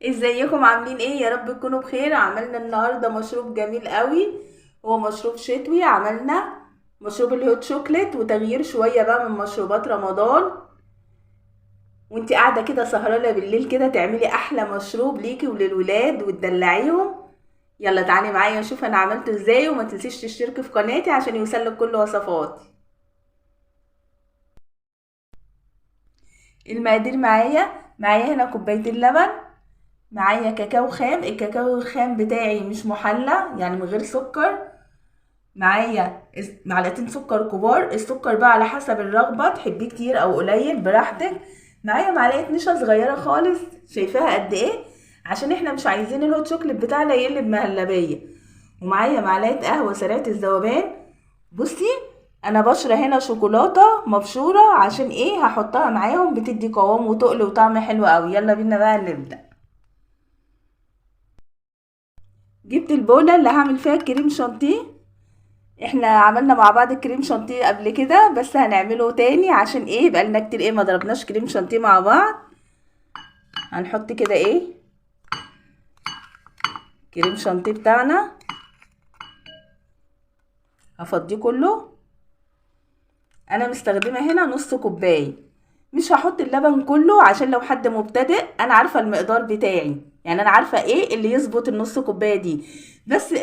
ازيكم عاملين ايه؟ يا رب تكونوا بخير. عملنا النهارده مشروب جميل قوي. هو مشروب شتوي. عملنا مشروب الهوت شوكليت، وتغيير شويه بقى من مشروبات رمضان. وانتي قاعده كده سهرانه بالليل كده تعملي احلى مشروب ليكي وللولاد وتدلعيهم. يلا تعالي معايا نشوف انا عملته ازاي، وما تنسيش تشتركي في قناتي عشان يوصلك كل وصفاتي. المقادير معايا هنا كوبايتين لبن، معايا كاكاو خام. الكاكاو الخام بتاعي مش محلى، يعني من غير سكر. معايا معلقتين سكر كبار. السكر بقى على حسب الرغبة، تحبيه كتير او قليل براحتك. معايا معلقة نشا صغيرة خالص، شايفاها قد ايه؟ عشان احنا مش عايزين الهوت شوكليت بتاعنا يقلب مهلبية. ومعايا معلقة قهوة سريعة الذوبان. بصي، انا بشرة هنا شوكولاتة مبشورة، عشان ايه؟ هحطها معاهم، بتدي قوام وتقل وطعم حلو قوي. يلا بينا بقى نبدأ. جبت البولة اللي هعمل فيها الكريم شانتيه. احنا عملنا مع بعض الكريم شانتيه قبل كده، بس هنعمله تاني عشان ايه؟ بقالنا كتير ايه ما ضربناش كريم شانتيه مع بعض. هنحط كده ايه كريم شانتيه بتاعنا، هفضيه كله. انا مستخدمه هنا نص كوبايه، مش هحط اللبن كله عشان لو حد مبتدئ انا عارفه المقدار بتاعي، يعني انا عارفه ايه اللي يظبط النص كوبايه دي. بس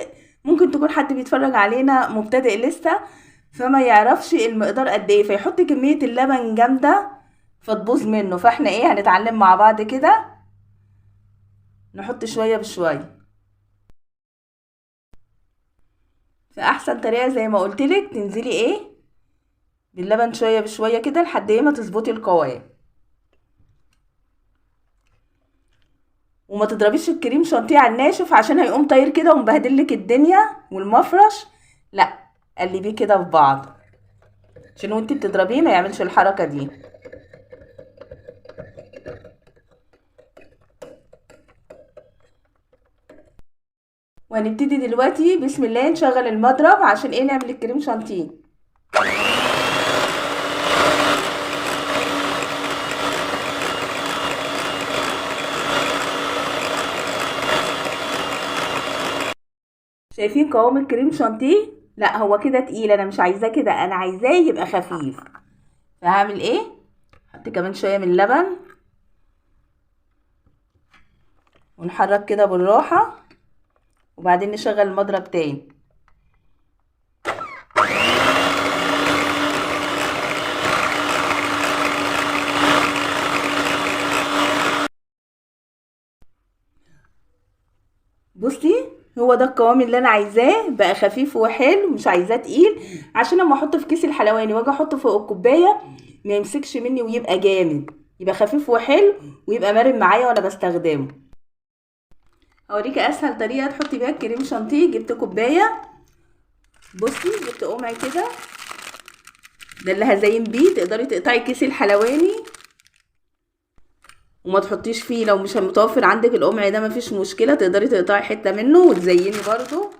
ممكن تكون حد بيتفرج علينا مبتدئ لسه، فما يعرفش المقدار قد ايه، فيحط كميه اللبن جامده فتبوظ منه. فاحنا ايه، هنتعلم مع بعض كده، نحط شويه بشويه. فاحسن طريقه زي ما قلتلك تنزلي ايه باللبن شويه بشويه كده لحد ايه ما تظبطي القوام. وما تضربيش الكريم شانتيه على الناشف عشان هيقوم طاير كده ومبهدلك الدنيا والمفرش. لا، قلبيه كده في بعض عشان وانتي بتضربيه ما يعملش الحركه دي. وهنبتدي دلوقتي بسم الله نشغل المضرب عشان ايه؟ نعمل الكريم شانتيه. شايفين قوام الكريم شانتيه؟ لا هو كده تقيل، انا مش عايزاه كده، انا عايزاه يبقى خفيف. فهعمل ايه؟ حط كمان شويه من اللبن، ونحرك كده بالراحه، وبعدين نشغل المضرب تاني. بصي، هو ده القوام اللي انا عايزاه، بقى خفيف وحلو، مش عايزاه تقيل عشان لما احطه في كيس الحلواني واجي احطه فوق الكوبايه ما يمسكش مني ويبقى جامد. يبقى خفيف وحلو ويبقى مرن معايا وانا بستخدمه. هوريكي اسهل طريقه تحطي بيها الكريم شانتيه. جبت كوبايه، بصي جبت قمع كده، ده اللي هزين بيه. تقدري تقطعي كيس الحلواني وما تحطيش فيه، لو مش متوفر عندك القمع ده مفيش مشكله، تقدري تقطعي حته منه وتزيني برضو.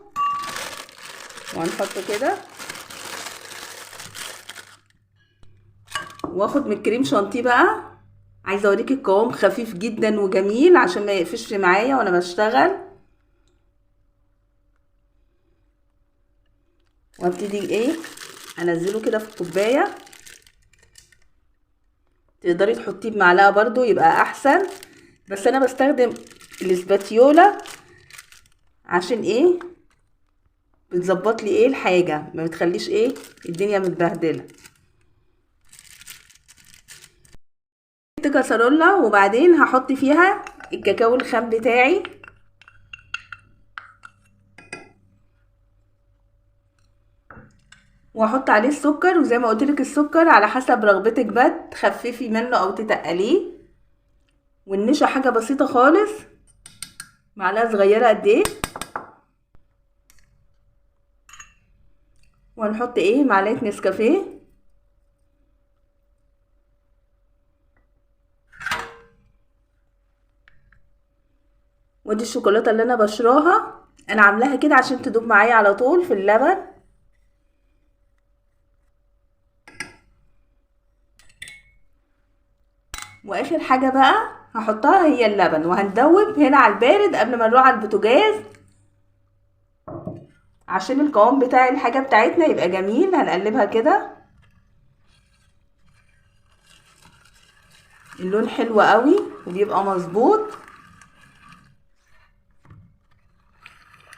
وهنحطه كده، واخد من الكريم شانتيه بقى. عايزه اوريكي القوام خفيف جدا وجميل عشان ما يقفش معايا وانا بشتغل. وابتدي ايه انزله كده في الكوبايه. تقدري تحطيه بمعلقه برضو يبقى احسن، بس انا بستخدم الاسباتيولا عشان ايه؟ بتظبط لي ايه الحاجه، ما بتخليش ايه الدنيا متبهدله. جبت كسرولة وبعدين هحط فيها الكاكاو الخام بتاعي، واحط عليه السكر. وزي ما قلت لك السكر على حسب رغبتك بقى، تخففي منه او تتقليه. والنشا حاجه بسيطه خالص، معلقه صغيره قد ايه. وهنحط ايه معلقه نسكافيه. ودي الشوكولاته اللي انا بشراها، انا عاملاها كده عشان تدوب معايا على طول في اللبن. واخر حاجه بقى هحطها هي اللبن، وهندوب هنا على البارد قبل ما نروح على البوتاجاز عشان القوام بتاع الحاجة بتاعتنا يبقى جميل. هنقلبها كده، اللون حلو قوي وبيبقى مظبوط.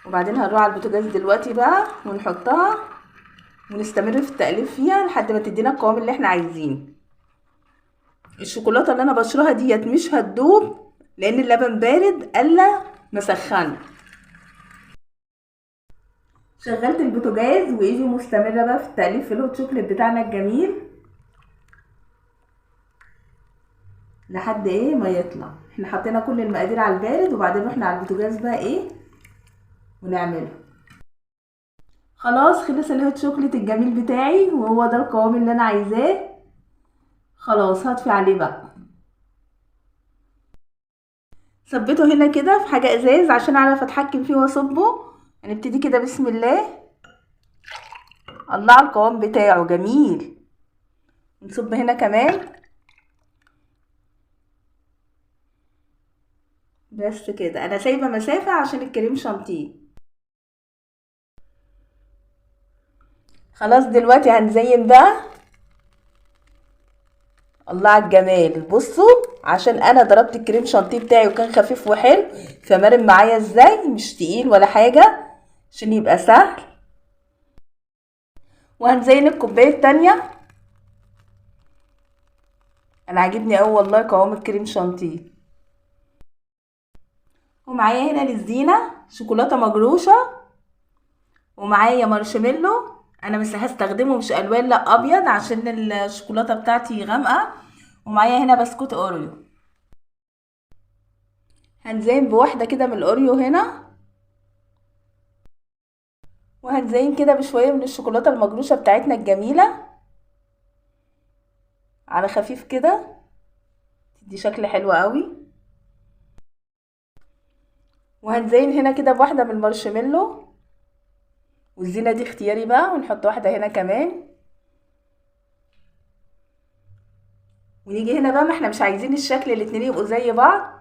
وبعدين هنروح على البوتاجاز دلوقتي بقى ونحطها ونستمر في التقليب فيها لحد ما تدينا القوام اللي احنا عايزينه. الشوكولاته اللي انا بشرها ديت مش هتدوب لان اللبن بارد الا مسخنه. شغلت البوتاجاز وايدي مستمره بقى في التقليب في الهوت شوكليت بتاعنا الجميل لحد ما يطلع. احنا حطينا كل المقادير على البارد وبعدين رحنا على البوتاجاز بقى ونعمله. خلاص خلص الهوت شوكليت الجميل بتاعي وهو ده القوام اللي انا عايزاه. خلاص هطفي عليه بقى. ثبته هنا كده في حاجه ازاز عشان اعرف اتحكم فيه واصبه. هنبتدي كده بسم الله. الله على القوام بتاعه جميل. نصب هنا كمان بس كده. انا سايبه مسافه عشان الكريم شانتيه. خلاص دلوقتي هنزين بقى. الله على الجمال. بصوا عشان انا ضربت الكريم شانتيه بتاعي وكان خفيف وحلو فمرن معايا ازاي، مش تقيل ولا حاجه عشان يبقى سهل. وهنزين الكوبايه التانية. انا عاجبني قوي والله قوام الكريم شانتيه. ومعايا هنا للزينه شوكولاته مجروشه ومعايا مارشميلو. انا مش هستخدمه مش الوان لا ابيض عشان الشوكولاته بتاعتي غامقه. ومعايا هنا بسكوت اوريو. هنزين بواحده كده من الاوريو هنا، وهنزين كده بشويه من الشوكولاته المجروشه بتاعتنا الجميله على خفيف كده تدي شكل حلو قوي. وهنزين هنا كده بواحده من المارشميلو والزينه دي اختياري بقى، ونحط واحده هنا كمان. ونيجي هنا بقى ما احنا مش عايزين الشكل الاتنين يبقوا زي بعض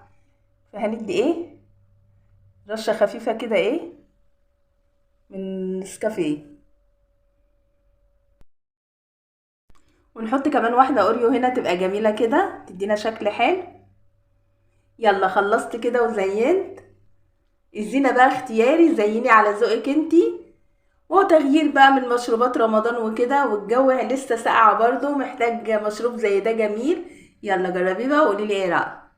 فهندي رشه خفيفه كده من نسكافيه. ونحط كمان واحده اوريو هنا تبقى جميله كده تدينا شكل حلو. يلا خلصت كده وزينت. الزينه بقى اختياري، زيني على ذوقك انتي. وتغيير بقى من مشروبات رمضان وكده والجو لسه ساقعه برضو محتاج مشروب زي ده جميل. يلا جربيه بقى وقولي لي ايه رايك.